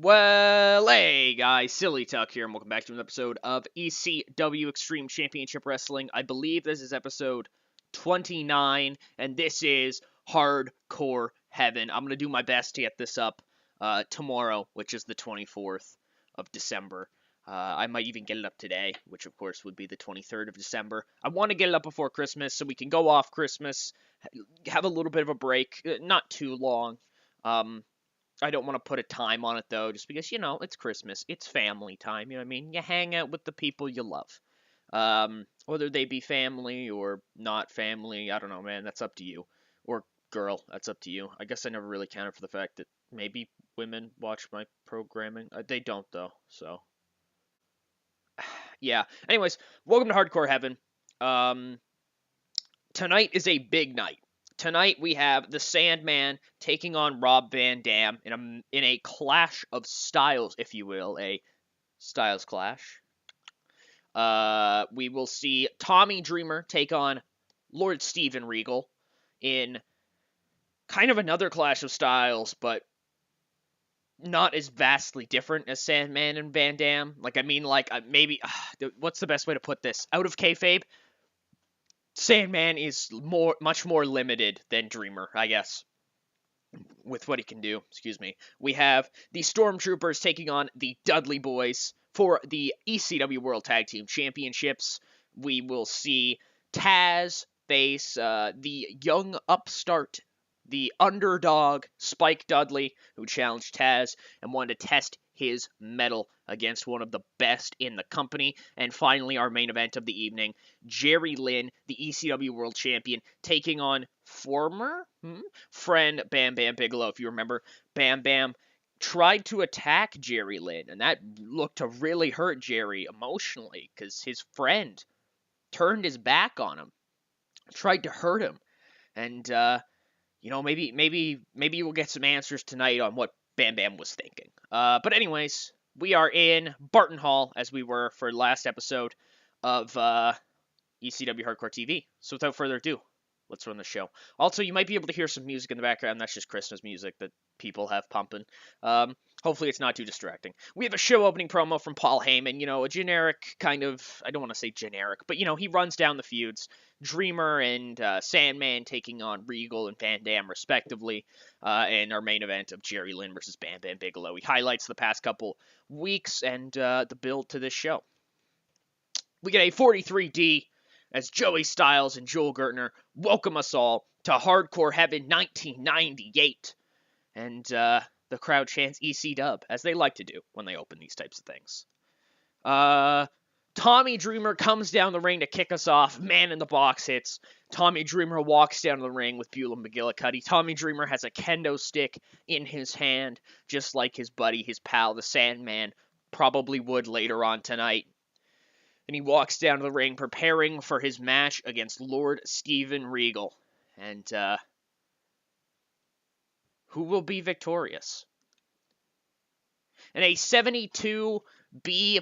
Well, hey guys, Silly Tuck here, and welcome back to an episode of ECW Extreme Championship Wrestling. I believe this is episode 29, and this is Hardcore Heaven. I'm going to do my best to get this up tomorrow, which is the 24th of December. I might even get it up today, which of course would be the 23rd of December. I want to get it up before Christmas so we can go off Christmas, have a little bit of a break, not too long. I don't want to put a time on it, though, just because, it's Christmas. It's family time, you know what I mean? You hang out with the people you love. Whether they be family or not family, I don't know, man. That's up to you. Or girl, that's up to you. I guess I never really counted for the fact that maybe women watch my programming. They don't, though, so. Yeah. Anyways, welcome to Hardcore Heaven. Tonight is a big night. Tonight we have the Sandman taking on Rob Van Dam in a clash of styles, if you will, a styles clash. We will see Tommy Dreamer take on Lord Steven Regal in kind of another clash of styles, but not as vastly different as Sandman and Van Dam. Maybe what's the best way to put this? Out of kayfabe, Sandman is much more limited than Dreamer, I guess, with what he can do. Excuse me. We have the Stormtroopers taking on the Dudley Boys for the ECW World Tag Team Championships. We will see Tazz face the young upstart, the underdog Spike Dudley, who challenged Tazz and wanted to test his mettle against one of the best in the company. And finally, our main event of the evening, Jerry Lynn, the ECW World Champion, taking on former friend Bam Bam Bigelow. If you remember, Bam Bam tried to attack Jerry Lynn, and that looked to really hurt Jerry emotionally because his friend turned his back on him, tried to hurt him. And, maybe we'll get some answers tonight on what Bam Bam was thinking. But anyways, we are in Barton Hall, as we were for last episode of ECW Hardcore TV. So without further ado, let's run the show. Also, you might be able to hear some music in the background. That's just Christmas music that people have pumping. Hopefully it's not too distracting. We have a show opening promo from Paul Heyman, a generic kind of, I don't want to say generic, but, he runs down the feuds. Dreamer and Sandman taking on Regal and Van Dam, respectively, and our main event of Jerry Lynn versus Bam Bam Bigelow. He highlights the past couple weeks and the build to this show. We get a 43D as Joey Styles and Joel Gertner welcome us all to Hardcore Heaven 1998. And the crowd chants EC Dub, as they like to do when they open these types of things. Tommy Dreamer comes down the ring to kick us off. Man in the Box hits. Tommy Dreamer walks down the ring with Beulah McGillicuddy. Tommy Dreamer has a kendo stick in his hand, just like his buddy, his pal, the Sandman, probably would later on tonight. And he walks down to the ring preparing for his match against Lord Steven Regal. And, who will be victorious? In a 72 B-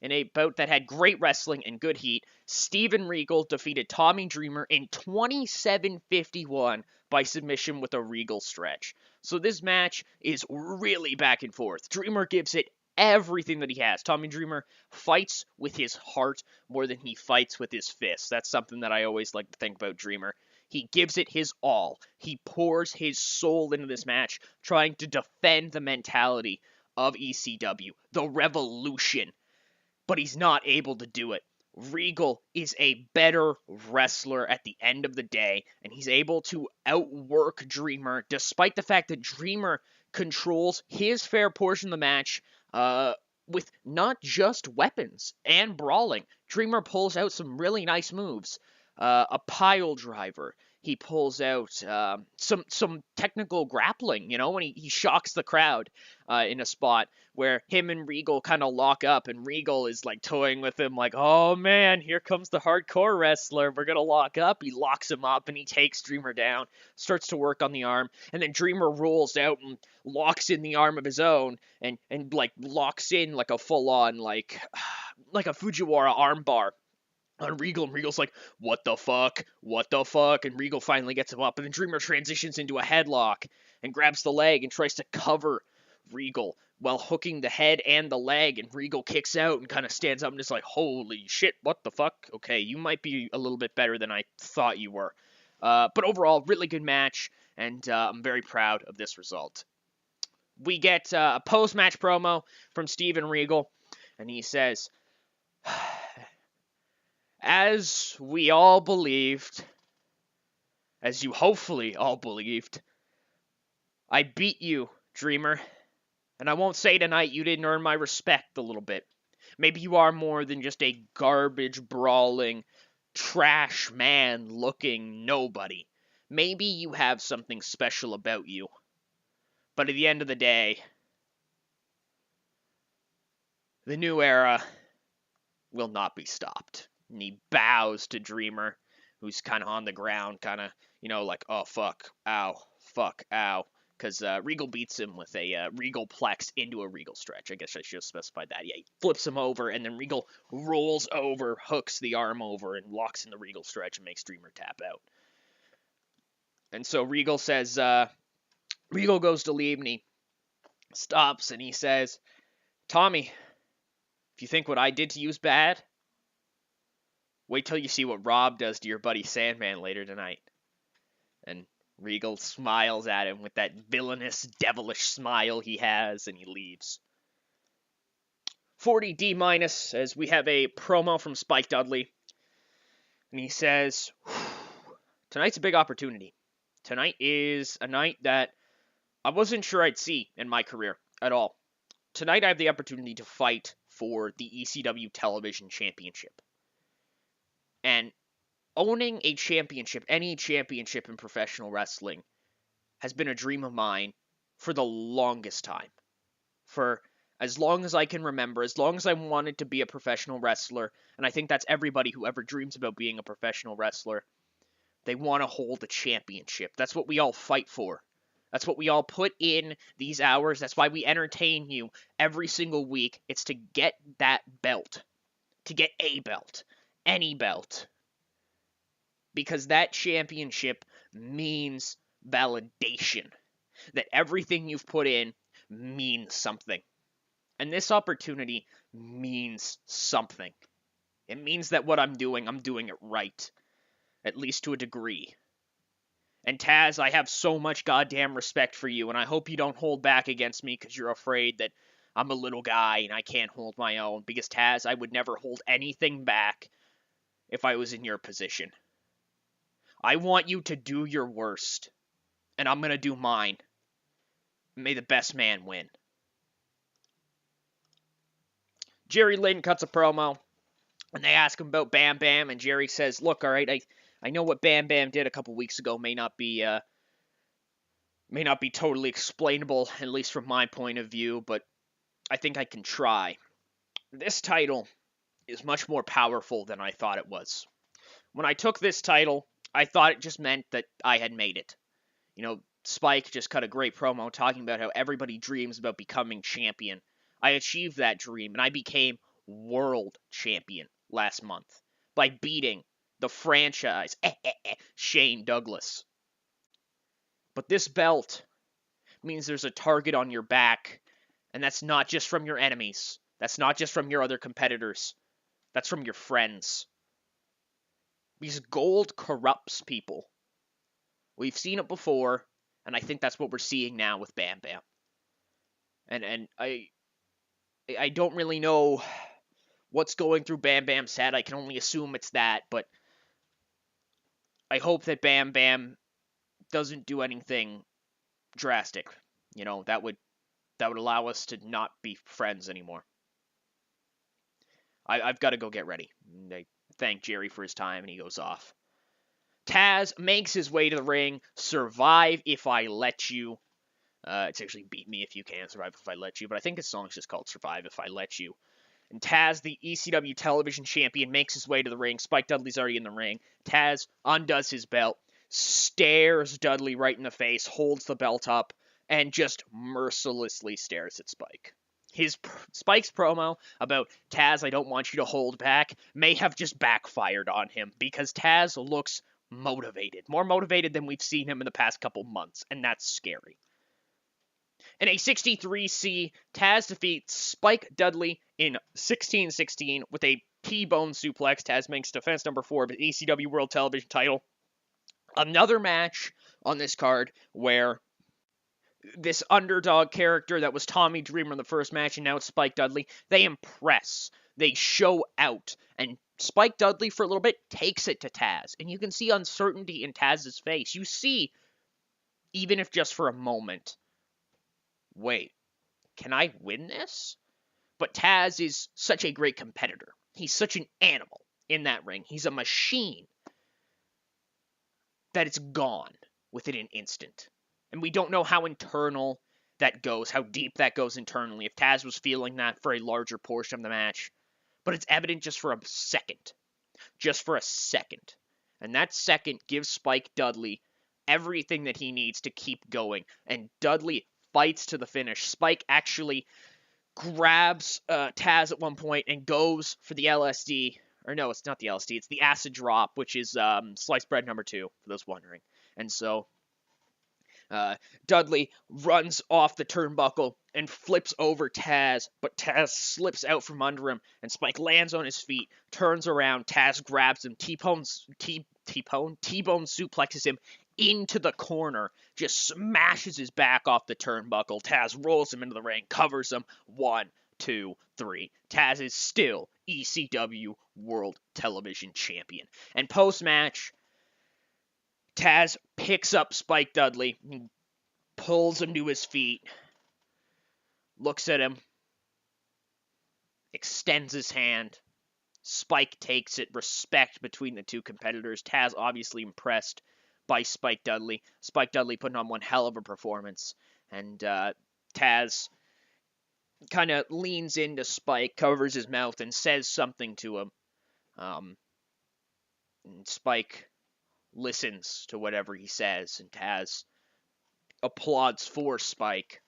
in a bout that had great wrestling and good heat, Steven Regal defeated Tommy Dreamer in 27:51 by submission with a Regal stretch. So this match is really back and forth. Dreamer gives it everything that he has. Tommy Dreamer fights with his heart more than he fights with his fists. That's something that I always like to think about Dreamer. He gives it his all. He pours his soul into this match, trying to defend the mentality of ECW, the revolution. But he's not able to do it. Regal is a better wrestler at the end of the day, and he's able to outwork Dreamer, despite the fact that Dreamer controls his fair portion of the match with not just weapons and brawling. Dreamer pulls out some really nice moves. A pile driver. He pulls out some technical grappling, when he shocks the crowd in a spot where him and Regal kind of lock up, and Regal is like toying with him like, oh man, here comes the hardcore wrestler. We're going to lock up. He locks him up and he takes Dreamer down, starts to work on the arm, and then Dreamer rolls out and locks in the arm of his own and like locks in like a full-on like a Fujiwara armbar on Regal, and Regal's like, what the fuck? And Regal finally gets him up, and then Dreamer transitions into a headlock and grabs the leg and tries to cover Regal while hooking the head and the leg, and Regal kicks out and kind of stands up and is like, holy shit, what the fuck? Okay, you might be a little bit better than I thought you were. But overall, really good match, and I'm very proud of this result. We get a post-match promo from Steven Regal, and he says, as we all believed, as you hopefully all believed, I beat you, Dreamer. And I won't say tonight you didn't earn my respect a little bit. Maybe you are more than just a garbage brawling, trash man looking nobody. Maybe you have something special about you. But at the end of the day, the new era will not be stopped. And he bows to Dreamer, who's kind of on the ground, kind of, like, oh, fuck, ow, because Regal beats him with a Regal Plex into a Regal Stretch. I guess I should have specified that. Yeah, he flips him over, and then Regal rolls over, hooks the arm over, and locks in the Regal Stretch and makes Dreamer tap out. And so Regal says, Regal goes to leave, and he stops, and he says, Tommy, if you think what I did to you is bad, wait till you see what Rob does to your buddy Sandman later tonight. And Regal smiles at him with that villainous, devilish smile he has, and he leaves. 40 D- as we have a promo from Spike Dudley. And he says, tonight's a big opportunity. Tonight is a night that I wasn't sure I'd see in my career at all. Tonight I have the opportunity to fight for the ECW Television Championship. And owning a championship, any championship in professional wrestling, has been a dream of mine for the longest time. For as long as I can remember, as long as I wanted to be a professional wrestler, and I think that's everybody who ever dreams about being a professional wrestler, they want to hold a championship. That's what we all fight for. That's what we all put in these hours. That's why we entertain you every single week. It's to get that belt. To get a belt. Any belt. Because that championship means validation. That everything you've put in means something. And this opportunity means something. It means that what I'm doing it right. At least to a degree. And Tazz, I have so much goddamn respect for you, and I hope you don't hold back against me because you're afraid that I'm a little guy and I can't hold my own. Because Tazz, I would never hold anything back if I was in your position. I want you to do your worst, and I'm going to do mine. May the best man win. Jerry Lynn cuts a promo, and they ask him about Bam Bam, and Jerry says, look, all right, I know what Bam Bam did a couple weeks ago may not be totally explainable, at least from my point of view, but I think I can try. This title is much more powerful than I thought it was. When I took this title, I thought it just meant that I had made it. Spike just cut a great promo talking about how everybody dreams about becoming champion. I achieved that dream, and I became world champion last month by beating the franchise, Shane Douglas. But this belt means there's a target on your back, and that's not just from your enemies. That's not just from your other competitors. That's from your friends. Because gold corrupts people. We've seen it before, and I think that's what we're seeing now with Bam Bam. And I don't really know what's going through Bam Bam's head. I can only assume it's that, but I hope that Bam Bam doesn't do anything drastic. That would allow us to not be friends anymore. I've got to go get ready. I thank Jerry for his time, and he goes off. Tazz makes his way to the ring. Survive if I let you. It's actually Beat Me If You Can, Survive If I Let You, but I think his song's just called Survive If I Let You. And Tazz, the ECW television champion, makes his way to the ring. Spike Dudley's already in the ring. Tazz undoes his belt, stares Dudley right in the face, holds the belt up, and just mercilessly stares at Spike. Spike's promo about Tazz, I don't want you to hold back, may have just backfired on him because Tazz looks motivated. More motivated than we've seen him in the past couple months, and that's scary. In a 63C, Tazz defeats Spike Dudley in 16-16 with a T-bone suplex. Tazz makes defense number 4 of the ECW World Television title. Another match on this card where this underdog character that was Tommy Dreamer in the first match, and now it's Spike Dudley, they impress. They show out. And Spike Dudley, for a little bit, takes it to Tazz. And you can see uncertainty in Tazz's face. You see, even if just for a moment, wait, can I win this? But Tazz is such a great competitor. He's such an animal in that ring. He's a machine that it's gone within an instant. And we don't know how internal that goes, how deep that goes internally, if Tazz was feeling that for a larger portion of the match. But it's evident just for a second. Just for a second. And that second gives Spike Dudley everything that he needs to keep going. And Dudley fights to the finish. Spike actually grabs Tazz at one point and goes for the LSD. Or no, it's not the LSD. It's the acid drop, which is sliced bread number 2, for those wondering. And so Dudley runs off the turnbuckle and flips over Tazz, but Tazz slips out from under him, and Spike lands on his feet, turns around, Tazz grabs him, T-bone suplexes him into the corner, just smashes his back off the turnbuckle. Tazz rolls him into the ring, covers him, 1, 2, 3. Tazz is still ECW World Television Champion. And post-match, Tazz picks up Spike Dudley, pulls him to his feet, looks at him, extends his hand. Spike takes it, respect between the two competitors. Tazz obviously impressed by Spike Dudley. Spike Dudley putting on one hell of a performance. And Tazz kind of leans into Spike, covers his mouth, and says something to him. And Spike listens to whatever he says, and Tazz applauds for Spike,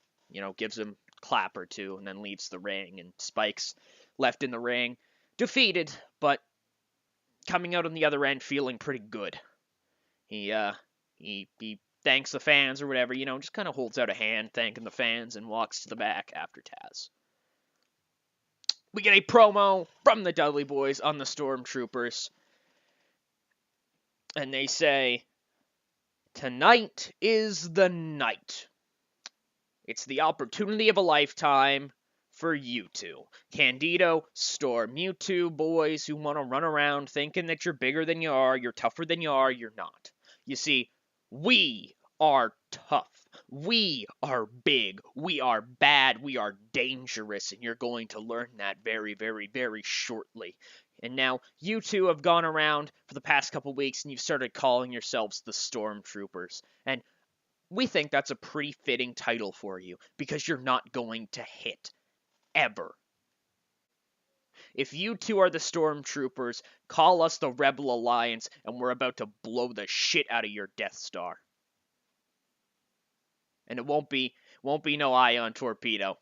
gives him a clap or two, and then leaves the ring, and Spike's left in the ring, defeated, but coming out on the other end feeling pretty good. He thanks the fans or whatever, just kind of holds out a hand thanking the fans and walks to the back after Tazz. We get a promo from the Dudley Boys on the Stormtroopers. And they say, tonight is the night. It's the opportunity of a lifetime for you two. Candido, Storm, you two boys who want to run around thinking that you're bigger than you are, you're tougher than you are, you're not. You see, we are tough. We are big. We are bad. We are dangerous. And you're going to learn that very, very, very shortly. And now you two have gone around for the past couple weeks and you've started calling yourselves the Stormtroopers. And we think that's a pretty fitting title for you because you're not going to hit. Ever. If you two are the Stormtroopers, call us the Rebel Alliance and we're about to blow the shit out of your Death Star. And it won't be no ion torpedo.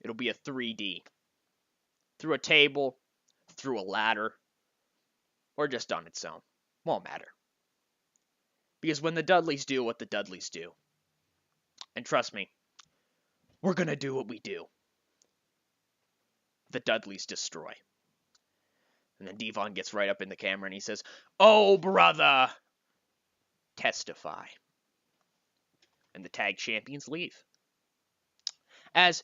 It'll be a 3D. Through a table, through a ladder, or just on its own. Won't matter. Because when the Dudleys do what the Dudleys do, and trust me, we're gonna do what we do. The Dudleys destroy. And then Devon gets right up in the camera and he says, "Oh, brother, testify." And the tag champions leave. As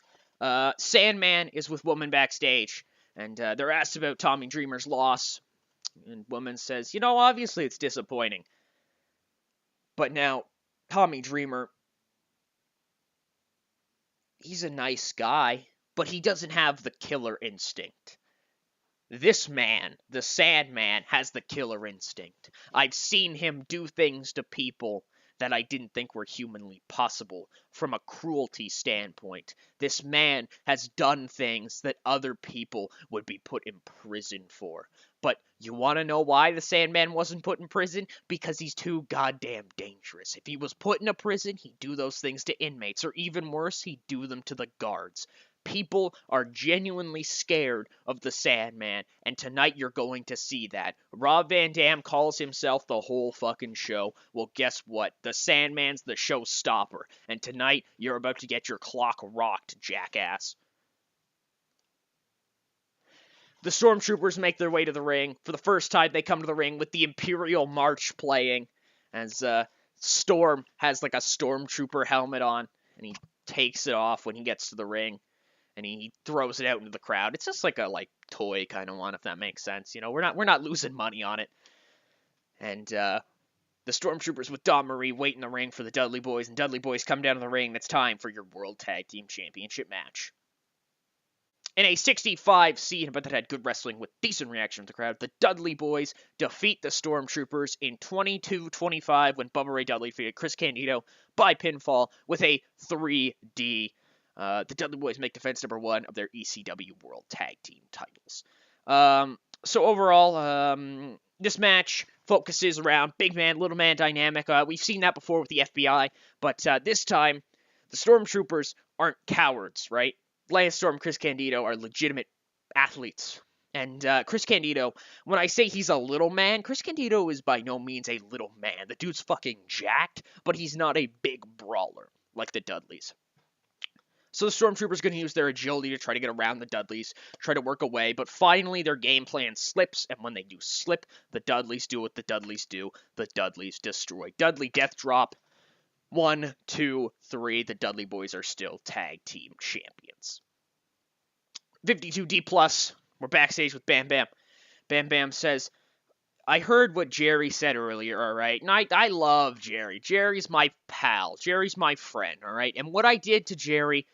Sandman is with Woman backstage, and they're asked about Tommy Dreamer's loss, and Woman says, obviously it's disappointing. But now, Tommy Dreamer, he's a nice guy, but he doesn't have the killer instinct. This man, the Sandman, has the killer instinct. I've seen him do things to people that I didn't think were humanly possible from a cruelty standpoint. This man has done things that other people would be put in prison for. But you want to know why the Sandman wasn't put in prison? Because he's too goddamn dangerous. If he was put in a prison, he'd do those things to inmates, or even worse, he'd do them to the guards. People are genuinely scared of the Sandman, and tonight you're going to see that. Rob Van Dam calls himself the whole fucking show. Well, guess what? The Sandman's the showstopper, and tonight you're about to get your clock rocked, jackass. The Stormtroopers make their way to the ring. For the first time, they come to the ring with the Imperial March playing, as Storm has like a Stormtrooper helmet on, and he takes it off when he gets to the ring. And he throws it out into the crowd. It's just like a toy kind of one, if that makes sense. You know, we're not losing money on it. And the Stormtroopers with Dawn Marie wait in the ring for the Dudley Boys, and Dudley Boys come down to the ring. It's time for your World Tag Team Championship match. In a 65 seed, but that had good wrestling with decent reaction from the crowd, the Dudley Boys defeat the Stormtroopers in 22-25 when Bubba Ray Dudley defeated Chris Candido by pinfall with a 3D. The Dudley Boys make defense number 1 of their ECW World Tag Team titles. So overall, this match focuses around big man, little man dynamic. We've seen that before with the FBI, but this time, the Stormtroopers aren't cowards, right? Lance Storm, Chris Candido are legitimate athletes. And Chris Candido, when I say he's a little man, Chris Candido is by no means a little man. The dude's fucking jacked, but he's not a big brawler like the Dudleys. So the Stormtroopers going to use their agility to try to get around the Dudleys, try to work away, but finally their game plan slips, and when they do slip, the Dudleys do what the Dudleys do. The Dudleys destroy. Dudley death drop. 1, 2, 3. The Dudley Boys are still tag team champions. 52D+. We're backstage with Bam Bam. Bam Bam says, I heard what Jerry said earlier, alright? And I love Jerry. Jerry's my pal. Jerry's my friend, alright? And what I did to Jerry,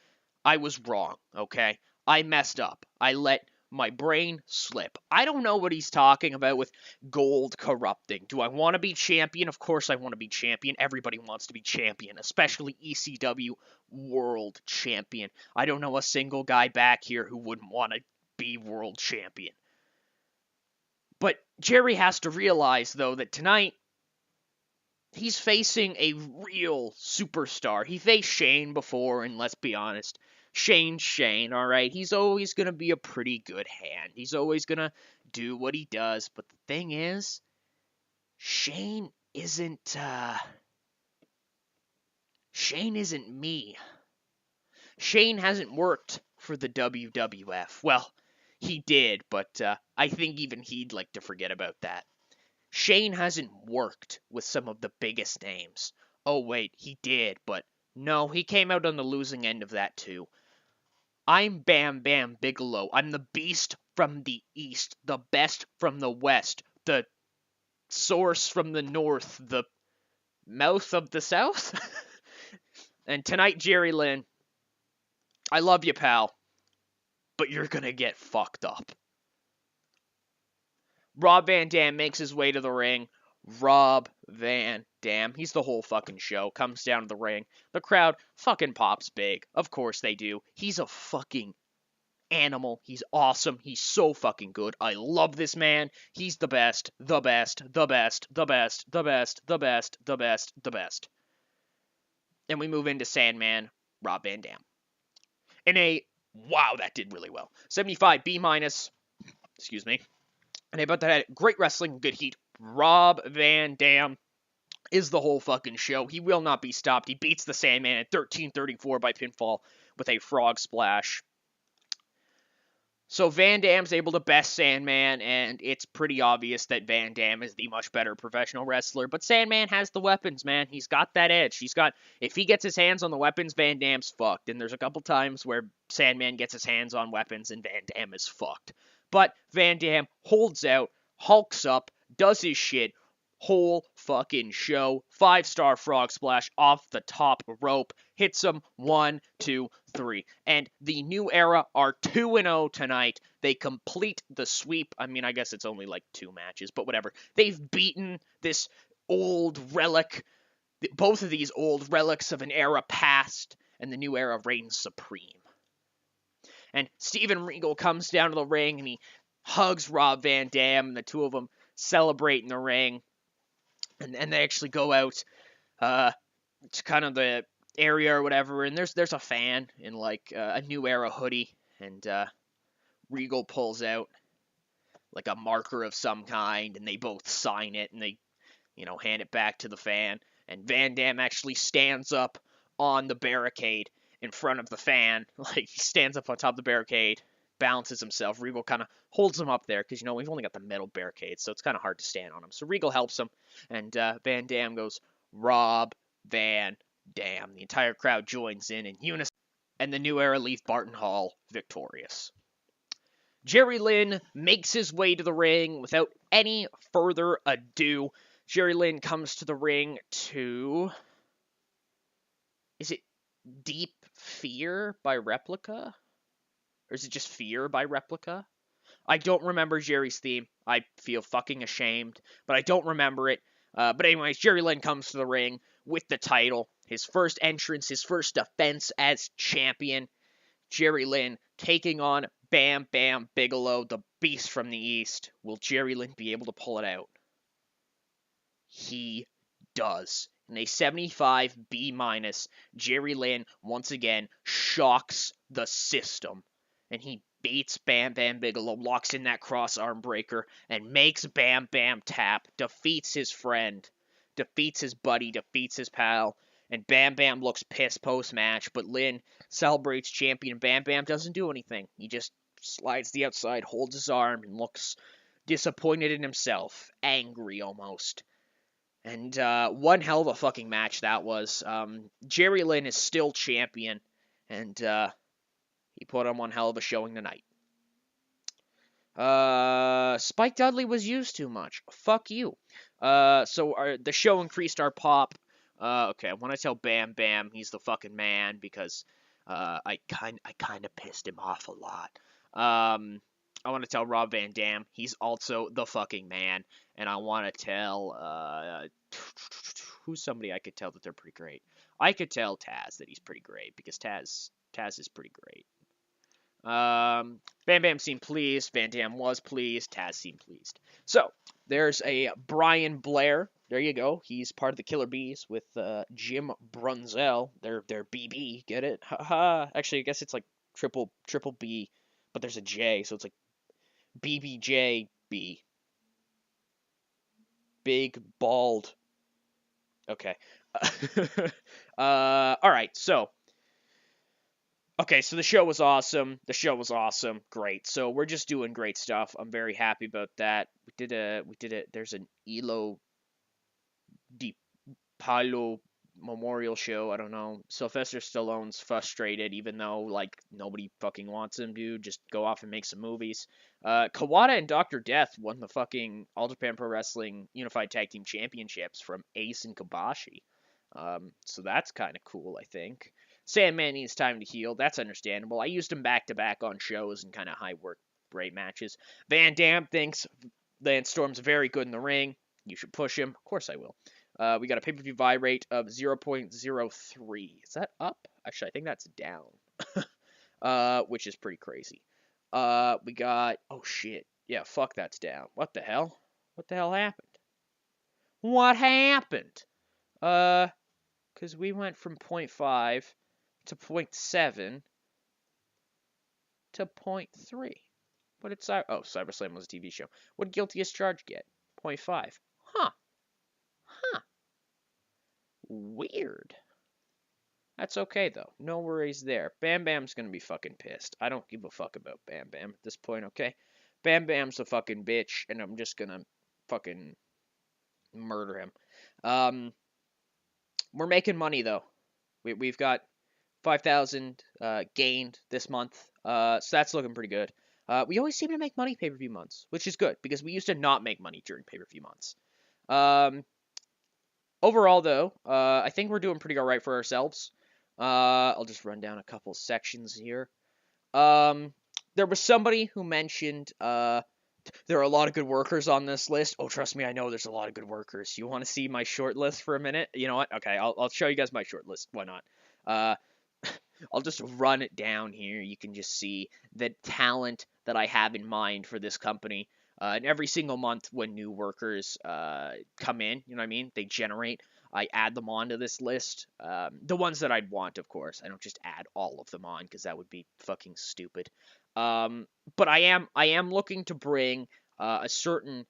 I was wrong, okay? I messed up. I let my brain slip. I don't know what he's talking about with gold corrupting. Do I want to be champion? Of course I want to be champion. Everybody wants to be champion, especially ECW World Champion. I don't know a single guy back here who wouldn't want to be world champion. But Jerry has to realize, though, that tonight he's facing a real superstar. He faced Shane before, and let's be honest, Shane's Shane, alright? He's always going to be a pretty good hand. He's always going to do what he does. But the thing is, Shane isn't me. Shane hasn't worked for the WWF. Well, he did, but I think even he'd like to forget about that. Shane hasn't worked with some of the biggest names. Oh, wait, he did, but no, he came out on the losing end of that too. I'm Bam Bam Bigelow. I'm the beast from the east, the best from the west, the source from the north, the mouth of the south. And tonight, Jerry Lynn, I love you, pal, but you're gonna get fucked up. Rob Van Dam makes his way to the ring. Rob Van Dam, he's the whole fucking show, comes down to the ring. The crowd fucking pops big. Of course they do. He's a fucking animal. He's awesome. He's so fucking good. I love this man. He's the best, the best, the best, the best, the best, the best, the best, the best. Then we move into Sandman, Rob Van Dam. Wow, that did really well. 75 B-. Excuse me. And about that, great wrestling, good heat. Rob Van Dam is the whole fucking show. He will not be stopped. He beats the Sandman at 13:34 by pinfall with a frog splash. So Van Dam's able to best Sandman, and it's pretty obvious that Van Dam is the much better professional wrestler. But Sandman has the weapons, man. He's got that edge. If he gets his hands on the weapons, Van Dam's fucked. And there's a couple times where Sandman gets his hands on weapons and Van Dam is fucked. But Van Dam holds out, hulks up, does his shit, whole fucking show. 5-star frog splash off the top rope. Hits him 1, 2, 3. And the New Era are 2-0 tonight. They complete the sweep. I mean, I guess it's only like 2 matches, but whatever. They've beaten this old relic, both of these old relics of an era past, and the New Era reigns supreme. And Steven Regal comes down to the ring, and he hugs Rob Van Dam, and the two of them celebrate in the ring. And they actually go out to kind of the area or whatever, and there's a fan in like a New Era hoodie, and Regal pulls out like a marker of some kind, and they both sign it, and they hand it back to the fan, and Van Dam actually stands up on the barricade in front of the fan, like he stands up on top of the barricade, balances himself. Regal kind of holds him up there because we've only got the metal barricade, so it's kind of hard to stand on him. So Regal helps him, and Van Dam goes, "Rob Van Dam." The entire crowd joins in unison, and the New Era leave Barton Hall victorious. Jerry Lynn makes his way to the ring without any further ado. Jerry Lynn comes to the ring to... Is it Deep Fear by Replica? Or is it just Fear by Replica? I don't remember Jerry's theme. I feel fucking ashamed, but I don't remember it. But anyways, Jerry Lynn comes to the ring with the title. His first entrance, his first defense as champion. Jerry Lynn taking on Bam Bam Bigelow, the beast from the East. Will Jerry Lynn be able to pull it out? He does. In a 75 B-, Jerry Lynn once again shocks the system. And he beats Bam Bam Bigelow, locks in that cross arm breaker, and makes Bam Bam tap, defeats his friend, defeats his buddy, defeats his pal. And Bam Bam looks pissed post-match, but Lynn celebrates champion. Bam Bam doesn't do anything. He just slides the outside, holds his arm, and looks disappointed in himself. Angry, almost. And one hell of a fucking match that was. Jerry Lynn is still champion, and he put on one hell of a showing tonight. Spike Dudley was used too much. Fuck you. So the show increased our pop. Okay, I want to tell Bam Bam he's the fucking man because I kind of pissed him off a lot. I want to tell Rob Van Dam he's also the fucking man, and I want to tell who's somebody I could tell that they're pretty great. I could tell Tazz that he's pretty great because Tazz is pretty great. Bam Bam seemed pleased. Van Dam was pleased. Tazz seemed pleased. So there's a Brian Blair. There you go. He's part of the Killer Bees with Jim Brunzell. They're BB. Get it? Haha. Actually, I guess it's like triple B, but there's a J, so it's like BBJB. Big bald. Okay. All right. So. Okay, so the show was awesome. Great. So we're just doing great stuff. I'm very happy about that. We did it. There's an Elo Di Palo memorial show. I don't know. Sylvester Stallone's frustrated, even though like nobody fucking wants him to just go off and make some movies. Kawada and Dr. Death won the fucking All Japan Pro Wrestling Unified Tag Team Championships from Ace and Kabashi. So that's kind of cool, I think. Sandman needs time to heal. That's understandable. I used him back-to-back on shows and kind of high work rate matches. Van Dam thinks Lance Storm's very good in the ring. You should push him. Of course I will. We got a pay-per-view buy rate of 0.03. Is that up? Actually, I think that's down. Which is pretty crazy. We got... Oh, shit. Yeah, fuck, that's down. What the hell? What the hell happened? What happened? Because we went from 0.5... to 0.7 to 0.3. What did CyberSlam was a TV show. What did Guilty as Charged get? 0.5. Huh. Weird. That's okay, though. No worries there. Bam Bam's gonna be fucking pissed. I don't give a fuck about Bam Bam at this point, okay? Bam Bam's a fucking bitch, and I'm just gonna fucking murder him. We're making money, though. We've got 5,000 gained this month, so that's looking pretty good. We always seem to make money pay-per-view months, which is good, because we used to not make money during pay-per-view months. Overall, though, I think we're doing pretty alright for ourselves. I'll just run down a couple sections here. There was somebody who mentioned there are a lot of good workers on this list. Oh, trust me, I know there's a lot of good workers. You want to see my short list for a minute? You know what? Okay, I'll show you guys my short list. Why not? I'll just run it down here. You can just see the talent that I have in mind for this company. And every single month when new workers come in, you know what I mean? They generate. I add them onto this list. The ones that I'd want, of course. I don't just add all of them on because that would be fucking stupid. But I am looking to bring a certain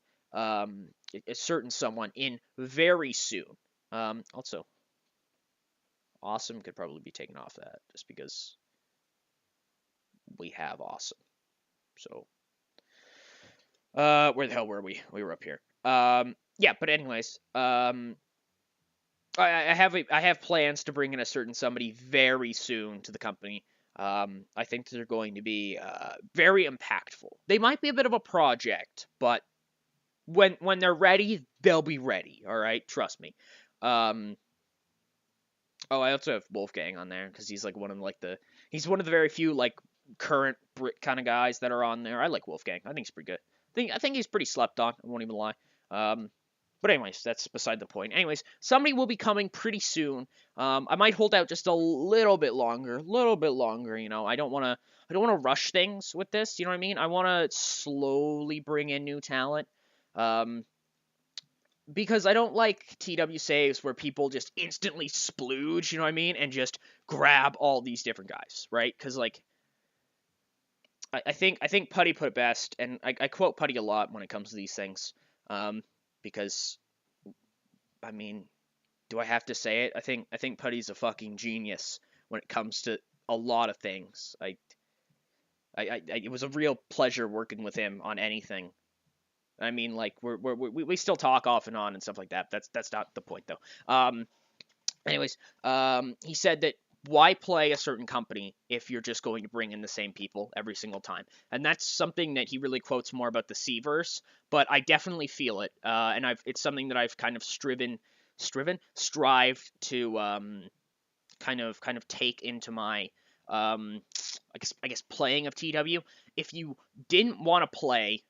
someone in very soon. Also, Awesome could probably be taken off that just because we have Awesome. So, where the hell were we? We were up here. Yeah, but anyways, I have plans to bring in a certain somebody very soon to the company. I think they're going to be very impactful. They might be a bit of a project, but when they're ready, they'll be ready. All right, trust me. Oh, I also have Wolfgang on there because he's like one of he's one of the very few like current Brit kind of guys that are on there. I like Wolfgang. I think he's pretty good. I think he's pretty slept on. I won't even lie. But anyways, that's beside the point. Anyways, somebody will be coming pretty soon. I might hold out just a little bit longer. You know, I don't want to rush things with this. You know what I mean? I want to slowly bring in new talent. Because I don't like TEW saves where people just instantly splooge, you know what I mean, and just grab all these different guys, right? Because like, I think Putty put it best, and I quote Putty a lot when it comes to these things, because, I mean, do I have to say it? I think Putty's a fucking genius when it comes to a lot of things. It was a real pleasure working with him on anything. I mean, like we still talk off and on and stuff like that. That's not the point though. Anyways, he said that why play a certain company if you're just going to bring in the same people every single time? And that's something that he really quotes more about the C-verse, but I definitely feel it. And it's something that I've kind of strived to kind of take into my I guess playing of TW. If you didn't want to play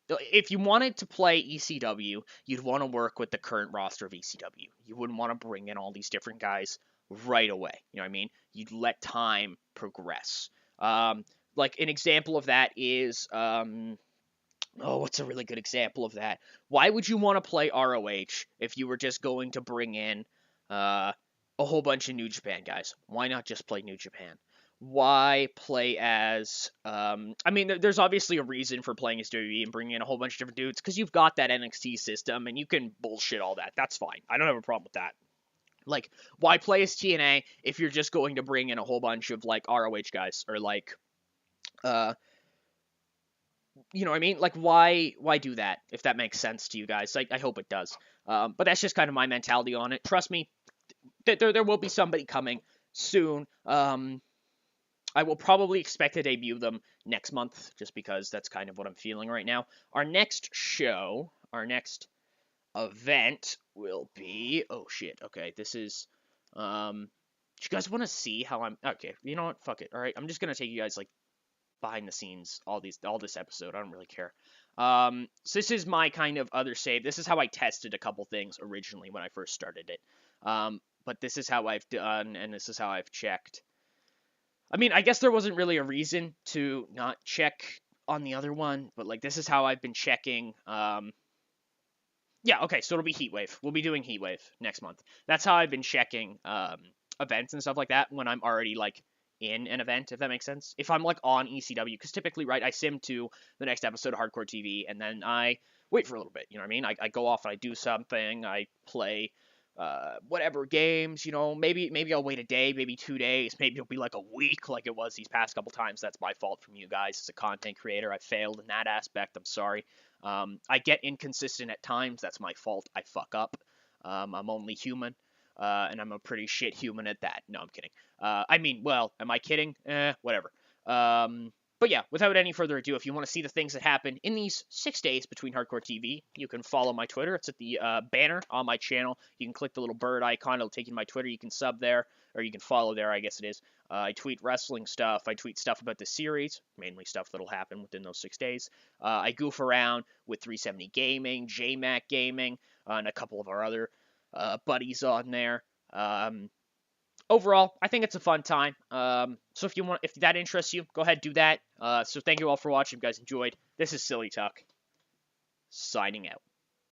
If you wanted to play ECW, you'd want to work with the current roster of ECW. You wouldn't want to bring in all these different guys right away. You know what I mean? You'd let time progress. Like an example of that is, what's a really good example of that? Why would you want to play ROH if you were just going to bring in a whole bunch of New Japan guys? Why not just play New Japan? Why play as I mean, there's obviously a reason for playing as WWE and bringing in a whole bunch of different dudes because you've got that NXT system and you can bullshit all that. That's fine. I don't have a problem with that. Like, why play as TNA if you're just going to bring in a whole bunch of like ROH guys or like you know what I mean? Like, why do that if that makes sense to you guys? I hope it does. But that's just kind of my mentality on it. Trust me, there will be somebody coming soon. I will probably expect to debut them next month, just because that's kind of what I'm feeling right now. Our next event will be, oh shit, okay, this is, do you guys want to see how okay, you know what, fuck it, alright, I'm just gonna take you guys, like, behind the scenes, all this episode, I don't really care. So this is my kind of other save, this is how I tested a couple things originally when I first started it, but this is how I've done, and this is how I've checked. I mean, I guess there wasn't really a reason to not check on the other one, but like this is how I've been checking. Yeah, okay, so it'll be Heatwave. We'll be doing Heatwave next month. That's how I've been checking events and stuff like that when I'm already like in an event, if that makes sense. If I'm like on ECW, because typically, right, I sim to the next episode of Hardcore TV, and then I wait for a little bit. You know what I mean? I go off and I do something. I play whatever games, you know, maybe I'll wait a day, maybe 2 days, maybe it'll be like a week like it was these past couple times. That's my fault from you guys as a content creator. I failed in that aspect. I'm sorry. I get inconsistent at times. That's my fault. I fuck up. I'm only human, and I'm a pretty shit human at that. No, I'm kidding. I mean, well, am I kidding? Whatever. But yeah, without any further ado, if you want to see the things that happen in these 6 days between Hardcore TV, you can follow my Twitter. It's at the banner on my channel. You can click the little bird icon. It'll take you to my Twitter. You can sub there, or you can follow there, I guess it is. I tweet wrestling stuff. I tweet stuff about the series, mainly stuff that'll happen within those 6 days. I goof around with 370 Gaming, JMac Gaming, and a couple of our other buddies on there. Overall, I think it's a fun time. So if that interests you, go ahead, do that. So thank you all for watching. If you guys enjoyed. This is Silly Talk, signing out.